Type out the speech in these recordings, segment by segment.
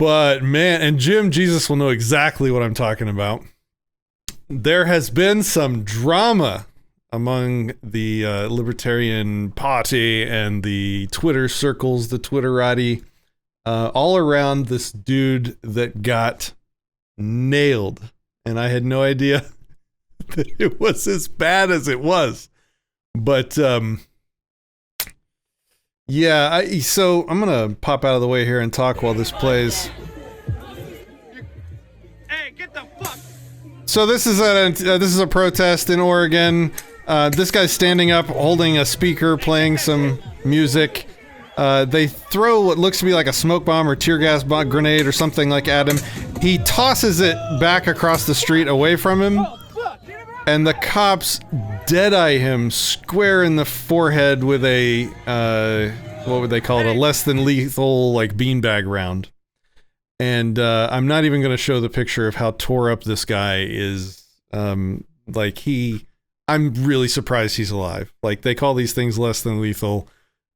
But man, and Jim Jesus will know exactly what I'm talking about. There has been some drama among the Libertarian Party and the Twitter circles, the Twitterati, all around this dude that got nailed. And I had no idea that it was as bad as it was. But yeah, so I'm going to pop out of the way here and talk while this plays. Hey, get the fuck. So this is a protest in Oregon. This guy's standing up, holding a speaker, playing some music. They throw what looks to be like a smoke bomb or tear gas grenade or something like at him. He tosses it back across the street away from him, and the cops dead-eye him square in the forehead with a, what would they call it, a less than lethal, like, beanbag round. And I'm not even going to show the picture of how tore up this guy is. Like, I'm really surprised he's alive. Like, they call these things less than lethal,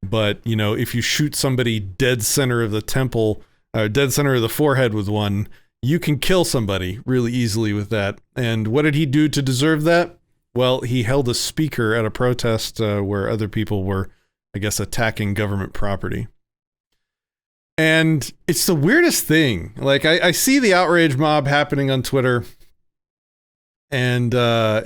but, you know, if you shoot somebody dead center of the temple, dead center of the forehead with one, you can kill somebody really easily with that. And what did he do to deserve that? Well, he held a speaker at a protest where other people were, I guess, attacking government property. And it's the weirdest thing. Like, I see the outrage mob happening on Twitter, and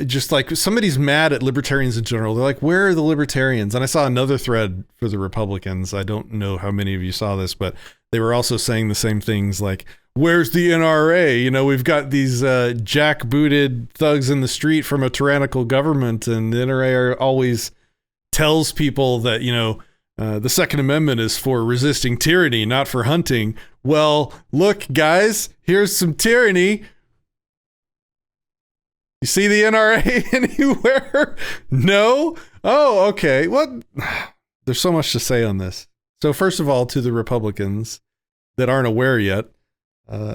just like somebody's mad at libertarians in general. They're like, where are the libertarians? And I saw another thread for the Republicans. I don't know how many of you saw this, but they were also saying the same things like, where's the NRA? You know, we've got these jackbooted thugs in the street from a tyrannical government, and the NRA always tells people that, you know, the Second Amendment is for resisting tyranny, not for hunting. Well, look, guys, here's some tyranny. You see the NRA anywhere? No? Oh, okay. What? There's so much to say on this. So first of all, to the Republicans that aren't aware yet,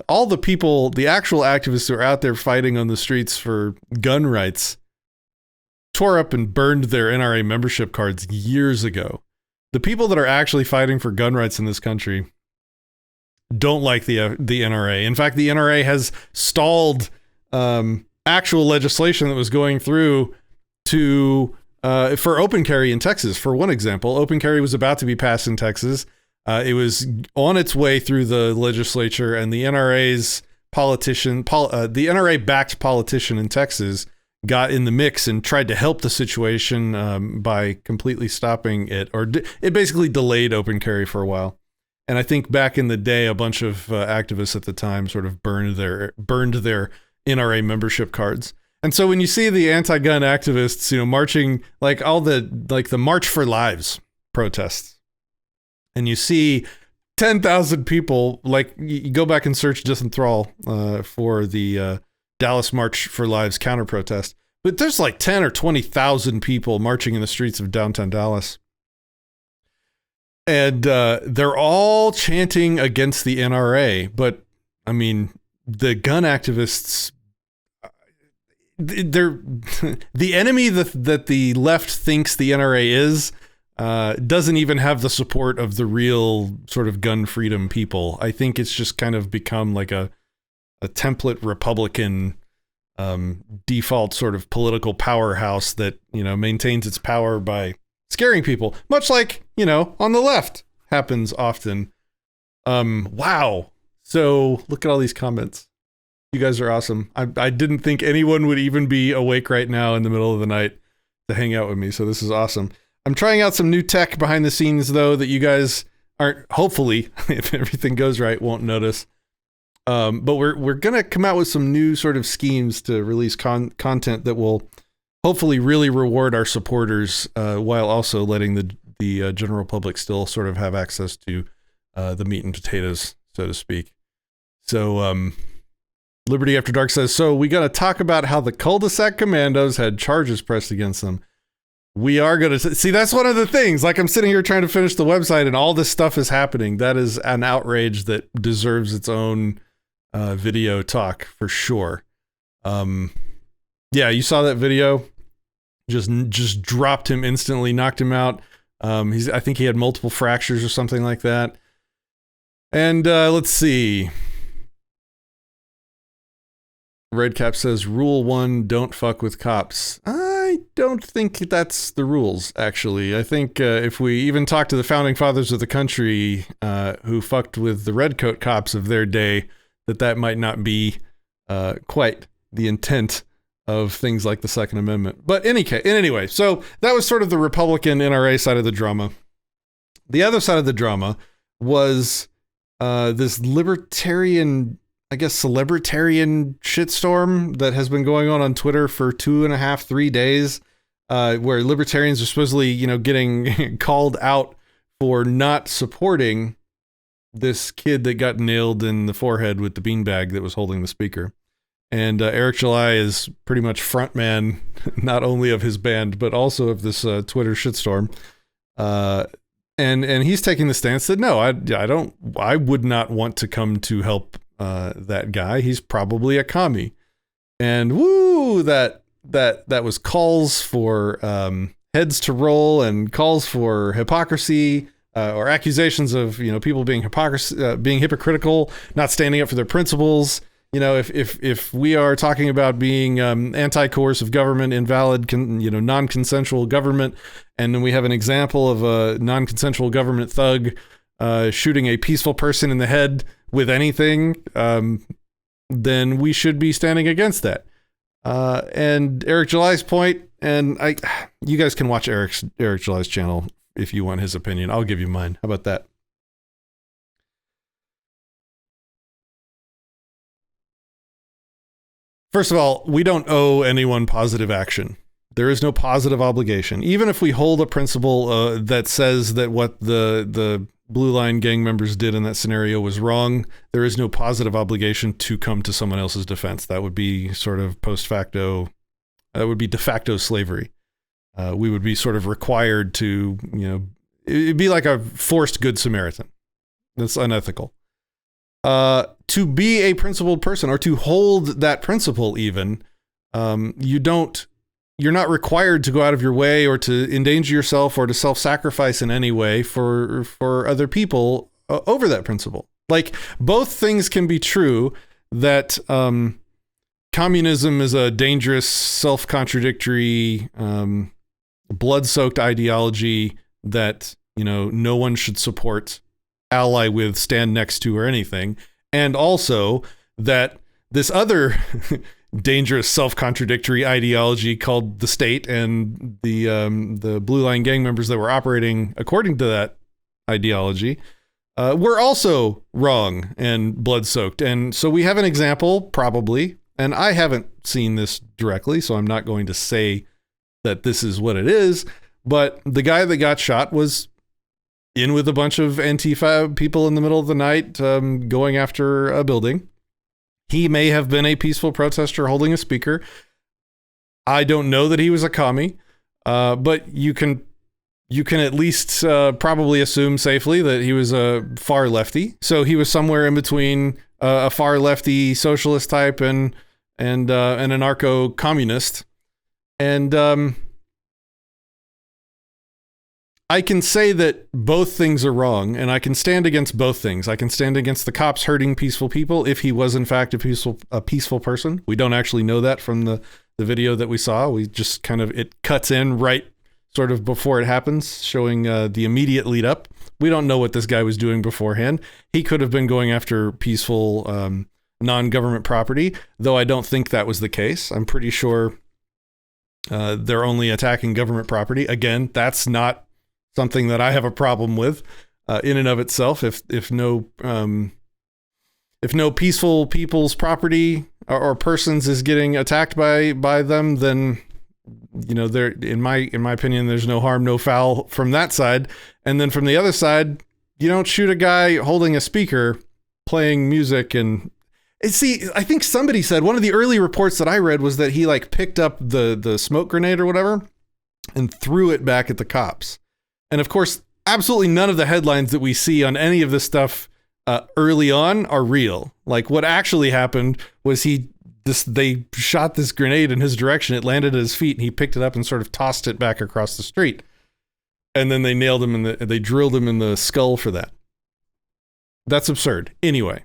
all the people, the actual activists who are out there fighting on the streets for gun rights, tore up and burned their NRA membership cards years ago. The people that are actually fighting for gun rights in this country don't like the NRA. In fact, the NRA has stalled actual legislation that was going through to for open carry in Texas. For one example, open carry was about to be passed in Texas. It was on its way through the legislature, and the NRA's politician, the NRA-backed politician in Texas, got in the mix and tried to help the situation by completely stopping it, or it basically delayed open carry for a while. And I think back in the day, a bunch of activists at the time sort of burned their NRA membership cards. And so when you see the anti-gun activists, you know, marching, like the March for Lives protests, and you see 10,000 people, like, you go back and search Disenthrall for the Dallas March for Lives counter protest, but there's like 10 or 20,000 people marching in the streets of downtown Dallas. And they're all chanting against the NRA, but I mean, the gun activists, they're the enemy that the left thinks the NRA is, doesn't even have the support of the real sort of gun freedom people. I think it's just kind of become like a template Republican default sort of political powerhouse that, you know, maintains its power by scaring people, much like, you know, on the left happens often. Wow. So look at all these comments. You guys are awesome. I didn't think anyone would even be awake right now in the middle of the night to hang out with me. So this is awesome. I'm trying out some new tech behind the scenes, though, that you guys aren't, hopefully, if everything goes right, won't notice. But we're going to come out with some new sort of schemes to release content that will hopefully really reward our supporters, while also letting the general public still sort of have access to the meat and potatoes, so to speak. So Liberty After Dark says, so we got to talk about how the cul-de-sac commandos had charges pressed against them. We are going to see, that's one of the things, like, I'm sitting here trying to finish the website and all this stuff is happening. That is an outrage that deserves its own video talk for sure. Yeah, you saw that video, just dropped him instantly, knocked him out. I think he had multiple fractures or something like that. And let's see. Redcap says, Rule 1, don't fuck with cops. I don't think that's the rules, actually. I think if we even talk to the founding fathers of the country who fucked with the redcoat cops of their day, that might not be quite the intent of things like the Second Amendment. But anyway, so that was sort of the Republican NRA side of the drama. The other side of the drama was this libertarian, I guess, celebritarian shitstorm that has been going on Twitter for 2.5, 3 days, where libertarians are supposedly, getting called out for not supporting this kid that got nailed in the forehead with the beanbag that was holding the speaker. And Eric July is pretty much frontman, not only of his band, but also of this Twitter shitstorm. And he's taking the stance that, no, I would not want to come to help that guy. He's probably a commie. And woo, that was calls for heads to roll and calls for hypocrisy, or accusations of, people being hypocritical, not standing up for their principles. If we are talking about being anti-coercive government, invalid, non-consensual government, and then we have an example of a non-consensual government thug shooting a peaceful person in the head with anything, then we should be standing against that. And Eric July's point, and you guys can watch Eric July's channel if you want his opinion. I'll give you mine. How about that? First of all, we don't owe anyone positive action. There is no positive obligation. Even if we hold a principle that says that what the Blue Line gang members did in that scenario was wrong, there is no positive obligation to come to someone else's defense. That would be sort of post facto, that would be de facto slavery. We would be sort of required to, it'd be like a forced Good Samaritan. That's unethical. To be a principled person, or to hold that principle even, you're not required to go out of your way or to endanger yourself or to self-sacrifice in any way for other people over that principle. Like, both things can be true, that communism is a dangerous, self-contradictory, blood-soaked ideology that, no one should support, ally with, stand next to, or anything. And also that this other dangerous, self-contradictory ideology called the state and the Blue Line gang members that were operating according to that ideology were also wrong and blood-soaked. And so we have an example, probably, and I haven't seen this directly, so I'm not going to say that this is what it is, but the guy that got shot was in with a bunch of Antifa people in the middle of the night, going after a building. He may have been a peaceful protester holding a speaker. I don't know that he was a commie, but you can at least probably assume safely that he was a far lefty. So he was somewhere in between a far lefty socialist type and an anarcho-communist. And I can say that both things are wrong, and I can stand against both things. I can stand against the cops hurting peaceful people if he was in fact a peaceful person. We don't actually know that from the video that we saw. We just kind of, it cuts in right sort of before it happens, showing the immediate lead up. We don't know what this guy was doing beforehand. He could have been going after peaceful non-government property, though I don't think that was the case. I'm pretty sure they're only attacking government property. Again, that's not something that I have a problem with in and of itself. If no peaceful people's property or persons is getting attacked by them, then there, in my opinion, there's no harm, no foul from that side. And then from the other side, you don't shoot a guy holding a speaker playing music. And see, I think somebody said, one of the early reports that I read was that he picked up the smoke grenade or whatever and threw it back at the cops. And of course, absolutely none of the headlines that we see on any of this stuff early on are real. Like, what actually happened was they shot this grenade in his direction. It landed at his feet, and he picked it up and sort of tossed it back across the street. And then they nailed him they drilled him in the skull for that. That's absurd. Anyway,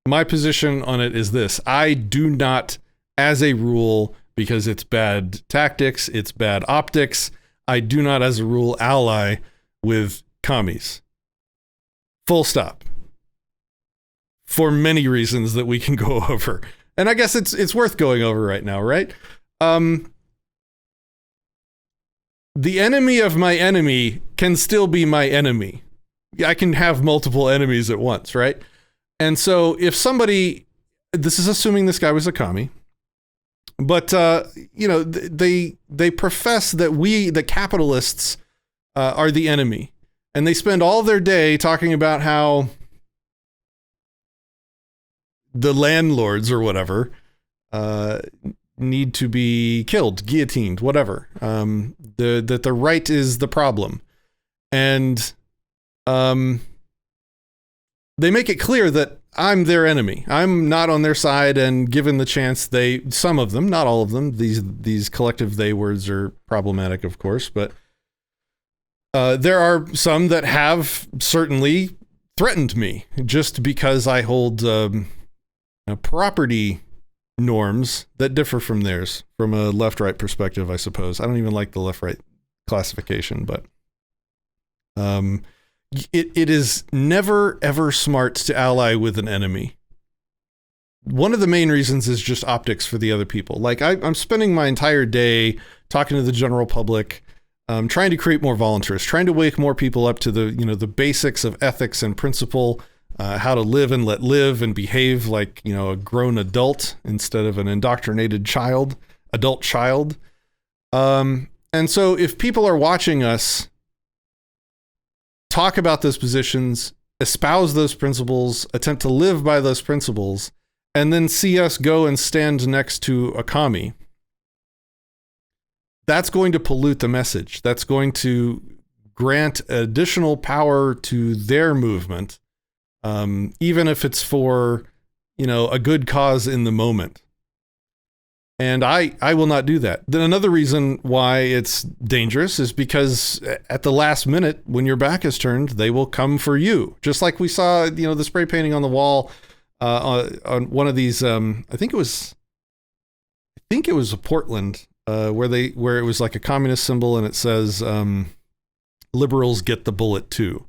my position on it is this. I do not, as a rule, because it's bad tactics, it's bad optics, I do not, as a rule, ally with commies. Full stop. For many reasons that we can go over. And I guess it's worth going over right now, right? The enemy of my enemy can still be my enemy. I can have multiple enemies at once, right? And so if somebody, this is assuming this guy was a commie, but they profess that the capitalists are the enemy, and they spend all their day talking about how the landlords or whatever need to be killed, guillotined, whatever. That the right is the problem, and they make it clear that I'm their enemy. I'm not on their side, and given the chance, some of them, not all of them, these collective they words are problematic, of course, but there are some that have certainly threatened me just because I hold property norms that differ from theirs, from a left-right perspective, I suppose. I don't even like the left-right classification, but it is never, ever smart to ally with an enemy. One of the main reasons is just optics for the other people. Like, I'm spending my entire day talking to the general public, trying to create more volunteers, trying to wake more people up to the basics of ethics and principle, how to live and let live and behave like, a grown adult instead of an indoctrinated adult child. And so if people are watching us talk about those positions, espouse those principles, attempt to live by those principles, and then see us go and stand next to a commie, that's going to pollute the message. That's going to grant additional power to their movement, even if it's for, a good cause in the moment. And I will not do that. Then another reason why it's dangerous is because at the last minute, when your back is turned, they will come for you. Just like we saw, the spray painting on the wall on one of these. I think it was Portland, where it was like a communist symbol, and it says, "Liberals get the bullet too."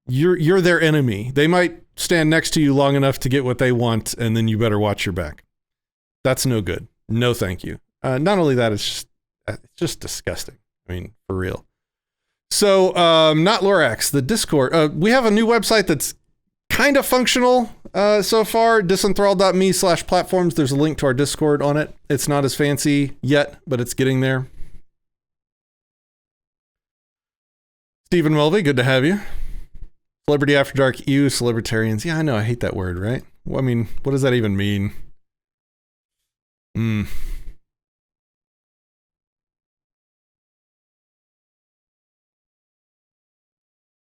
You're their enemy. They might stand next to you long enough to get what they want, and then you better watch your back. That's no good. No, thank you. Not only that, it's just disgusting. I mean, for real. So, not Lorax, the Discord. We have a new website that's kind of functional so far. Disenthrall.me/platforms. There's a link to our Discord on it. It's not as fancy yet, but it's getting there. Stephen Mulvey, good to have you. Celebrity After Dark, Libertarians. Yeah, I know. I hate that word, right? Well, I mean, what does that even mean?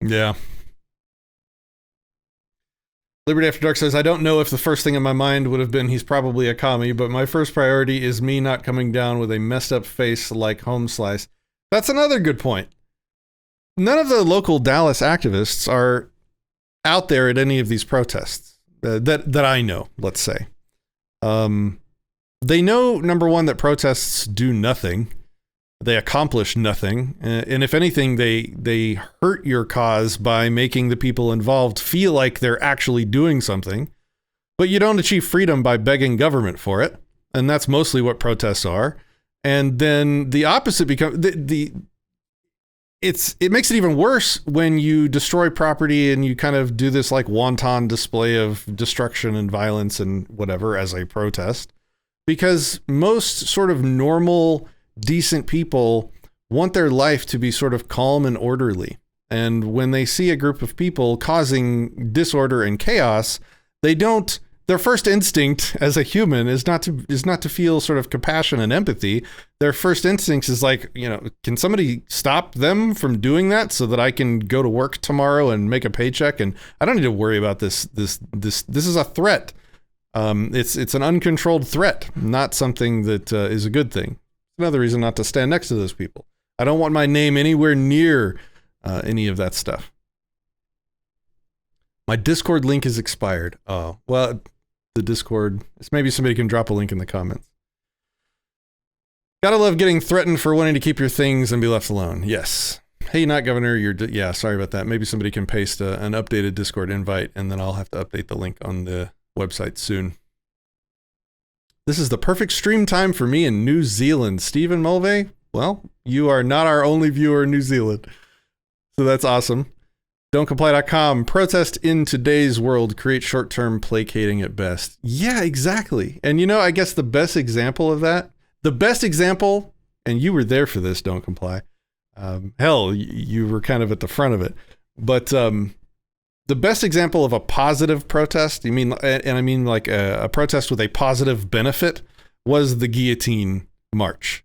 Yeah. Liberty After Dark says, I don't know if the first thing in my mind would have been he's probably a commie, but my first priority is me not coming down with a messed up face like Home Slice. That's another good point. None of the local Dallas activists are out there at any of these protests that I know, let's say. They know, number one, that protests do nothing. They accomplish nothing. And if anything, they hurt your cause by making the people involved feel like they're actually doing something. But you don't achieve freedom by begging government for it. And that's mostly what protests are. And then the opposite becomes it makes it even worse when you destroy property and you kind of do this like wanton display of destruction and violence and whatever as a protest. Because most sort of normal, decent people want their life to be sort of calm and orderly. And when they see a group of people causing disorder and chaos, their first instinct as a human is not to feel sort of compassion and empathy. Their first instinct is like, can somebody stop them from doing that so that I can go to work tomorrow and make a paycheck? And I don't need to worry about this. This is a threat. It's an uncontrolled threat, not something that is a good thing. Another reason not to stand next to those people. I don't want my name anywhere near any of that stuff. My Discord link is expired. Oh, well, the Discord, maybe somebody can drop a link in the comments. Gotta love getting threatened for wanting to keep your things and be left alone. Yes. Hey, not governor, yeah, sorry about that. Maybe somebody can paste an updated Discord invite, and then I'll have to update the link on the website soon. This is the perfect stream time for me in New Zealand. Stephen Mulvey, well, you are not our only viewer in New Zealand. So that's awesome. Don'tComply.com. Protest in today's world. Create short-term placating at best. Yeah, exactly. And you know, I guess the best example of that, and you were there for this, Don't Comply. Hell, you were kind of at the front of it. But the best example of a positive protest, I mean like a protest with a positive benefit, was the guillotine march.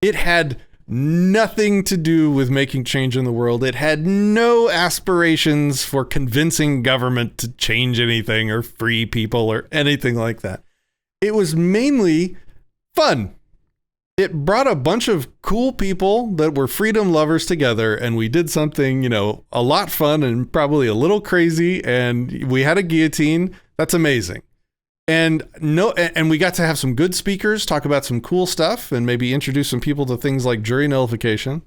It had nothing to do with making change in the world. It had no aspirations for convincing government to change anything or free people or anything like that. It was mainly fun. It brought a bunch of cool people that were freedom lovers together, and we did something, you know, a lot fun and probably a little crazy, and we had a guillotine. That's amazing. And we got to have some good speakers talk about some cool stuff and maybe introduce some people to things like jury nullification.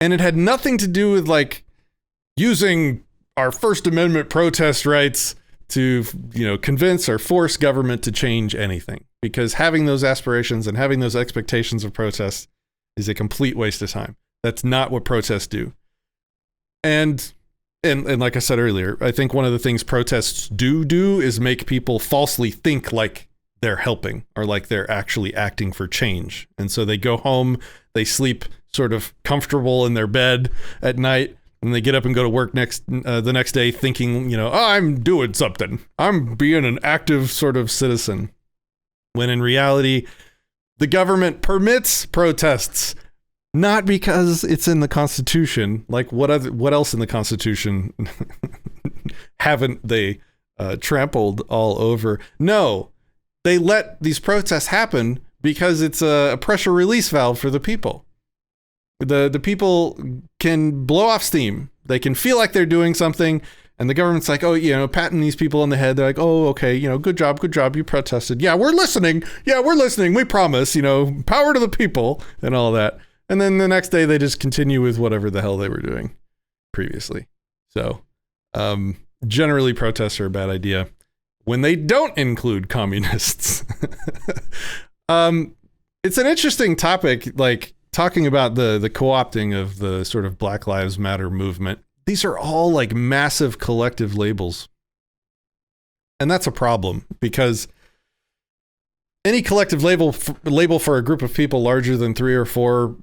And it had nothing to do with like using our First Amendment protest rights to, you know, convince or force government to change anything, because having those aspirations and having those expectations of protest is a complete waste of time. That's not what protests do. And like I said earlier, I think one of the things protests do is make people falsely think like they're helping or like they're actually acting for change. And so they go home, they sleep sort of comfortable in their bed at night, and they get up and go to work the next day thinking, you know, oh, I'm doing something. I'm being an active sort of citizen. When in reality, the government permits protests. Not because it's in the Constitution. Like what else in the Constitution haven't they trampled all over? No, they let these protests happen because it's a pressure release valve for the people. The people can blow off steam. They can feel like they're doing something, and the government's like, oh, you know, patting these people on the head. They're like, oh, okay, you know, good job, you protested. Yeah, we're listening. We promise, you know, power to the people and all that. And then the next day they just continue with whatever the hell they were doing previously. So generally protests are a bad idea when they don't include communists. It's an interesting topic, like talking about the co-opting of the sort of Black Lives Matter movement. These are all like massive collective labels. And that's a problem, because any collective label for a group of people larger than 3 or 4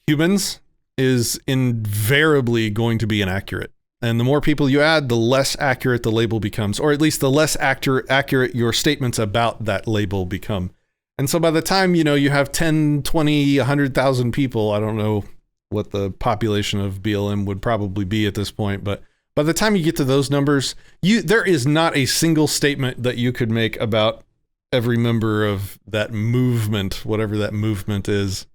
humans is invariably going to be inaccurate. And the more people you add, the less accurate the label becomes, or at least the less accurate your statements about that label become. And so by the time, you know, you have 10, 20, 100,000 people, I don't know what the population of BLM would probably be at this point, but by the time you get to those numbers, there is not a single statement that you could make about every member of that movement, whatever that movement is,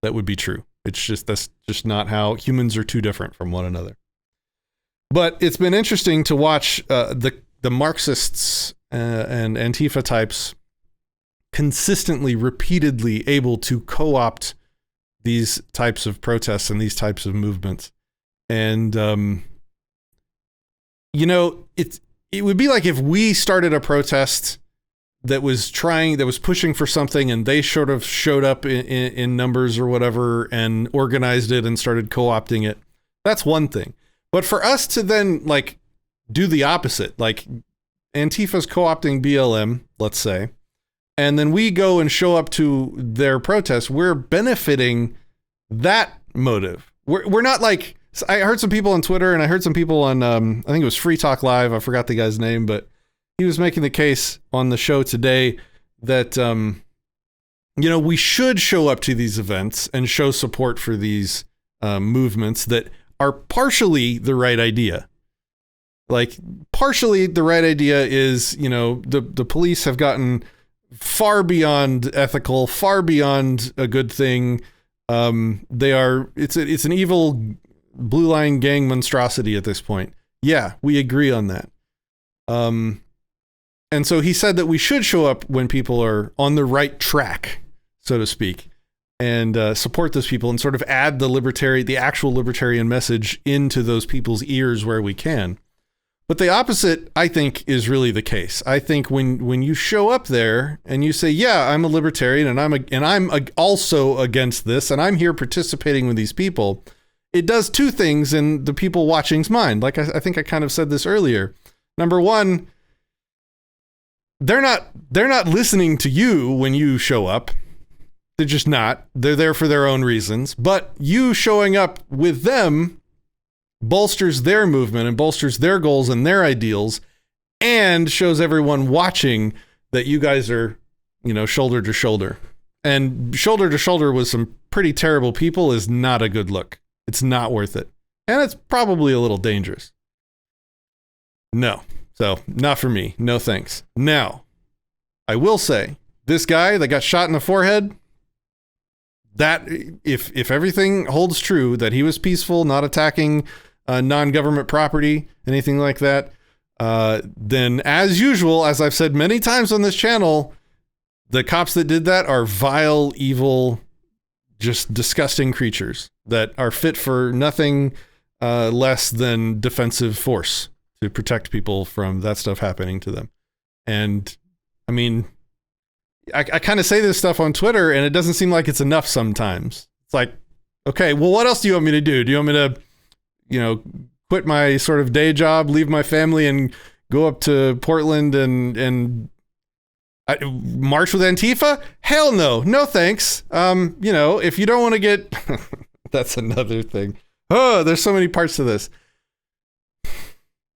that would be true. That's just not how humans are too different from one another. But it's been interesting to watch the Marxists and Antifa types consistently, repeatedly able to co-opt these types of protests and these types of movements. And, you know, it would be like if we started a protest that was pushing for something, and they sort of showed up in numbers or whatever and organized it and started co-opting it. That's one thing. But for us to then like do the opposite, like Antifa's co-opting BLM, let's say, and then we go and show up to their protests, we're benefiting that motive. We're not like, I heard some people on Twitter, and I heard some people on, I think it was Free Talk Live. I forgot the guy's name, but he was making the case on the show today that, you know, we should show up to these events and show support for these movements that are partially the right idea. Like, partially the right idea is, you know, the police have gotten far beyond ethical, far beyond a good thing. It's an evil blue line gang monstrosity at this point. Yeah, we agree on that. And so he said that we should show up when people are on the right track, so to speak, and support those people and sort of add the actual libertarian message into those people's ears where we can. But the opposite, I think, is really the case. I think when you show up there and you say, yeah, I'm a libertarian and I'm also against this and I'm here participating with these people, it does two things in the people watching's mind. Like I think I kind of said this earlier. Number one, they're not listening to you when you show up. They're just not. They're there for their own reasons. But you showing up with them bolsters their movement and bolsters their goals and their ideals and shows everyone watching that you guys are, shoulder to shoulder. And shoulder to shoulder with some pretty terrible people is not a good look. It's not worth it. And it's probably a little dangerous. No. So, not for me. No thanks. Now, I will say, this guy that got shot in the forehead, that if everything holds true, that he was peaceful, not attacking non-government property, anything like that, then as usual, as I've said many times on this channel, the cops that did that are vile, evil, just disgusting creatures that are fit for nothing less than defensive force to protect people from that stuff happening to them. And I mean, I kind of say this stuff on Twitter and it doesn't seem like it's enough sometimes. It's like, okay, well, what else do you want me to do? Do you want me to quit my sort of day job, leave my family and go up to Portland and march with Antifa? Hell no. No, thanks. If you don't want to get, that's another thing. Oh, there's so many parts to this.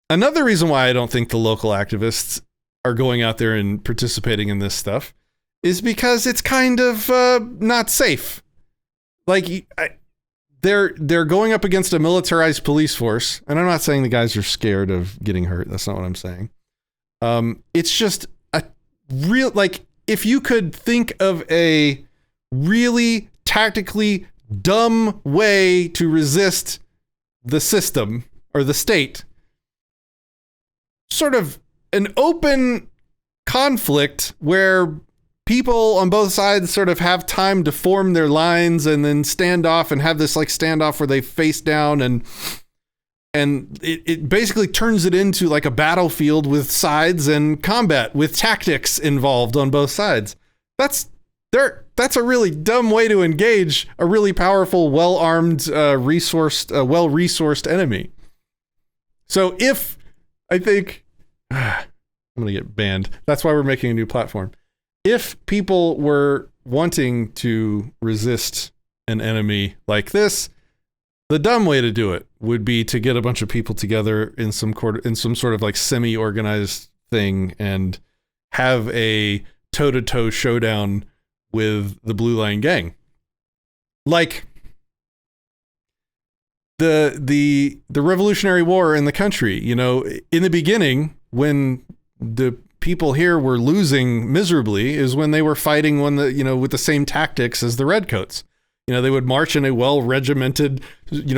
Another reason why I don't think the local activists are going out there and participating in this stuff is because it's kind of not safe. Like, they're going up against a militarized police force, and I'm not saying the guys are scared of getting hurt. That's not what I'm saying. It's just a real, like, if you could think of a really tactically dumb way to resist the system or the state, sort of an open conflict where people on both sides sort of have time to form their lines and then stand off and have this like standoff where they face down and it basically turns it into like a battlefield with sides and combat with tactics involved on both sides. That's a really dumb way to engage a really powerful, well-armed, well-resourced enemy. So if I think I'm going to get banned. That's why we're making a new platform. If people were wanting to resist an enemy like this, the dumb way to do it would be to get a bunch of people together in some sort of like semi-organized thing and have a toe-to-toe showdown with the Blue Line Gang. Like the Revolutionary War in the country, in the beginning when the people here were losing miserably is when they were fighting with the same tactics as the Redcoats. They would march in a well-regimented,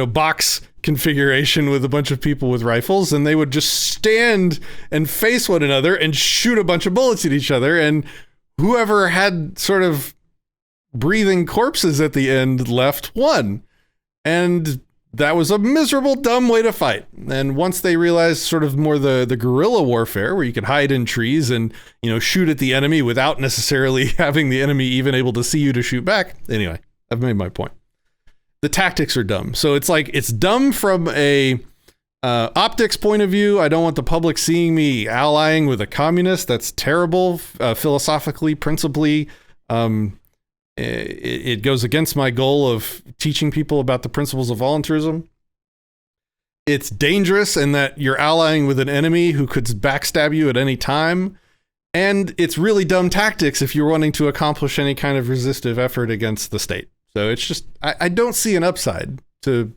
box configuration with a bunch of people with rifles, and they would just stand and face one another and shoot a bunch of bullets at each other. And whoever had sort of breathing corpses at the end left won. And that was a miserable, dumb way to fight. And once they realized sort of more the guerrilla warfare, where you could hide in trees and, shoot at the enemy without necessarily having the enemy even able to see you to shoot back. Anyway, I've made my point. The tactics are dumb. So it's like, it's dumb from a optics point of view. I don't want the public seeing me allying with a communist. That's terrible, philosophically, principally. It goes against my goal of teaching people about the principles of voluntarism. It's dangerous in that you're allying with an enemy who could backstab you at any time. And it's really dumb tactics if you're wanting to accomplish any kind of resistive effort against the state. So it's just, I don't see an upside to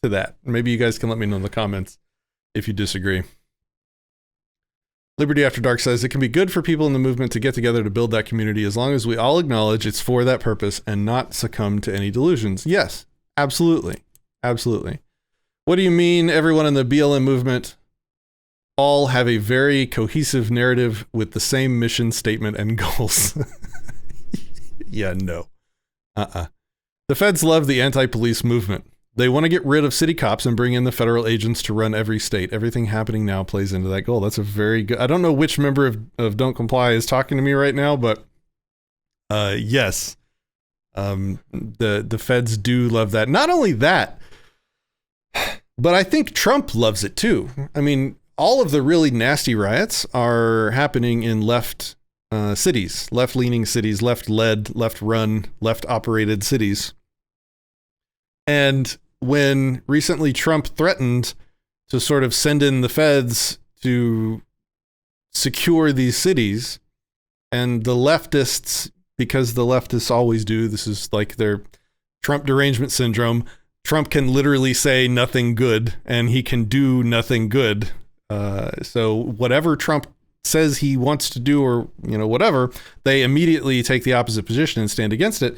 that. Maybe you guys can let me know in the comments if you disagree. Liberty After Dark says, it can be good for people in the movement to get together to build that community as long as we all acknowledge it's for that purpose and not succumb to any delusions. Yes, absolutely. Absolutely. What do you mean everyone in the BLM movement all have a very cohesive narrative with the same mission statement and goals. Yeah, no. The feds love the anti-police movement. They want to get rid of city cops and bring in the federal agents to run every state. Everything happening now plays into that goal. That's a very good... I don't know which member of Don't Comply is talking to me right now, but yes. The feds do love that. Not only that, but I think Trump loves it too. I mean, all of the really nasty riots are happening in left cities, left-leaning cities, left-led, left-run, left-operated cities. And when recently Trump threatened to sort of send in the feds to secure these cities, and the leftists, because the leftists always do, this is like their Trump derangement syndrome, Trump can literally say nothing good, and he can do nothing good. So whatever Trump says he wants to do, or, you know, whatever, they immediately take the opposite position and stand against it.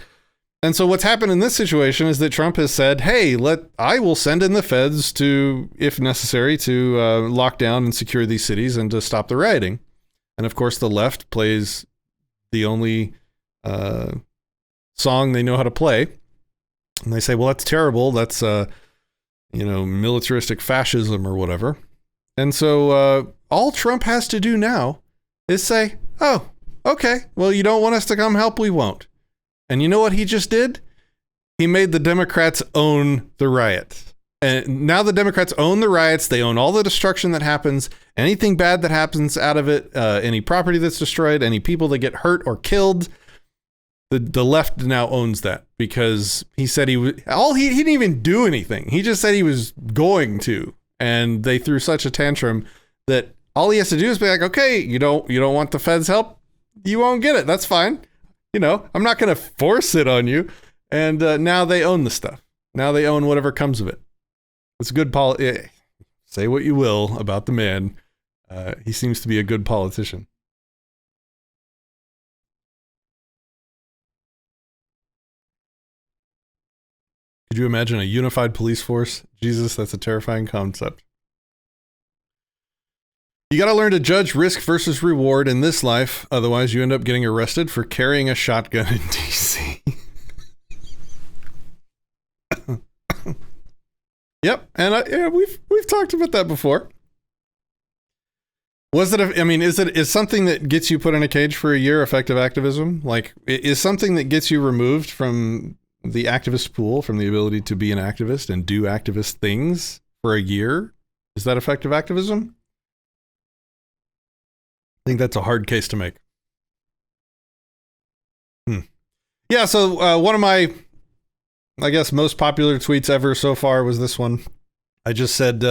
And so what's happened in this situation is that Trump has said, hey, I will send in the feds to, if necessary, to lock down and secure these cities and to stop the rioting. And of course, the left plays the only song they know how to play. And they say, well, that's terrible. That's, militaristic fascism or whatever. And so all Trump has to do now is say, oh, okay, well, you don't want us to come help, we won't. And you know what he just did? He made the Democrats own the riot. And now the Democrats own the riots. They own all the destruction that happens, anything bad that happens out of it, any property that's destroyed, any people that get hurt or killed. The left now owns that because he said he didn't even do anything. He just said he was going to. And they threw such a tantrum that all he has to do is be like, okay, you don't want the feds' help? You won't get it. That's fine. You know, I'm not going to force it on you. And now they own the stuff. Now they own whatever comes of it. It's a good say what you will about the man. He seems to be a good politician. Could you imagine a unified police force? Jesus, that's a terrifying concept. You got to learn to judge risk versus reward in this life. Otherwise, you end up getting arrested for carrying a shotgun in DC. Yep, and we've talked about that before. Is something that gets you put in a cage for a year effective activism? Like, is something that gets you removed from the activist pool, from the ability to be an activist and do activist things for a year? Is that effective activism? I think that's a hard case to make. Yeah, so one of my, I guess, most popular tweets ever so far was this one. I just said,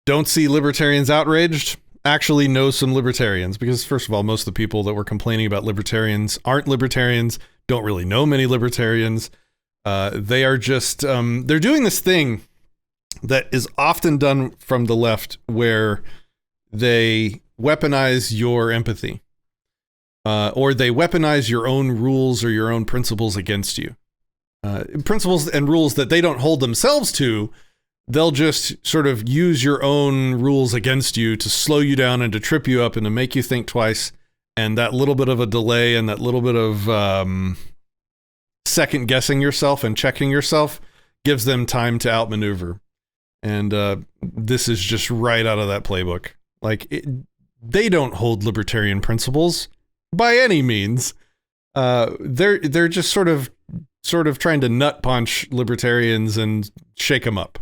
don't see libertarians outraged. Actually know some libertarians. Because first of all, most of the people that were complaining about libertarians aren't libertarians, don't really know many libertarians. They are just, they're doing this thing that is often done from the left where they weaponize your empathy, or they weaponize your own rules or your own principles against you. Principles and rules that they don't hold themselves to, they'll just sort of use your own rules against you to slow you down and to trip you up and to make you think twice. And that little bit of a delay and that little bit of second guessing yourself and checking yourself gives them time to outmaneuver. And this is just right out of that playbook. Like, they don't hold libertarian principles by any means. They're just sort of trying to nut punch libertarians and shake them up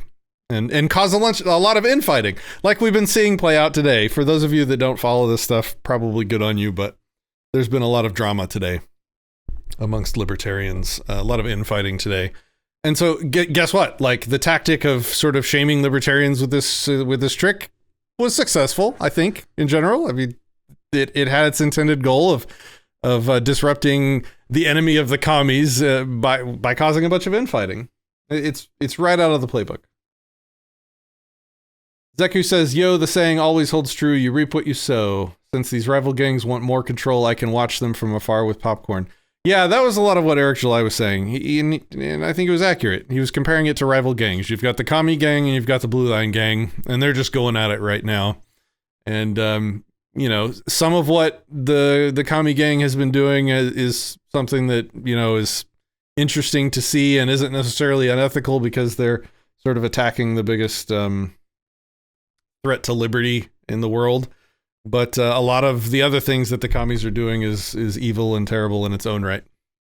and cause a lot of infighting, like we've been seeing play out today. For those of you that don't follow this stuff, probably good on you, but there's been a lot of drama today amongst libertarians, a lot of infighting today. And so guess what? Like, the tactic of sort of shaming libertarians with this trick was successful, I think, in general. I mean, it had its intended goal of disrupting the enemy of the commies by causing a bunch of infighting. It's right out of the playbook. Zeku says, yo, the saying always holds true. You reap what you sow. Since these rival gangs want more control, I can watch them from afar with popcorn. Yeah, that was a lot of what Eric July was saying. And I think it was accurate. He was comparing it to rival gangs. You've got the commie gang and you've got the Blue Line gang, and they're just going at it right now. And you know, some of what the commie gang has been doing is something that, you know, is interesting to see and isn't necessarily unethical because they're sort of attacking the biggest threat to liberty in the world. But a lot of the other things that the commies are doing is evil and terrible in its own right.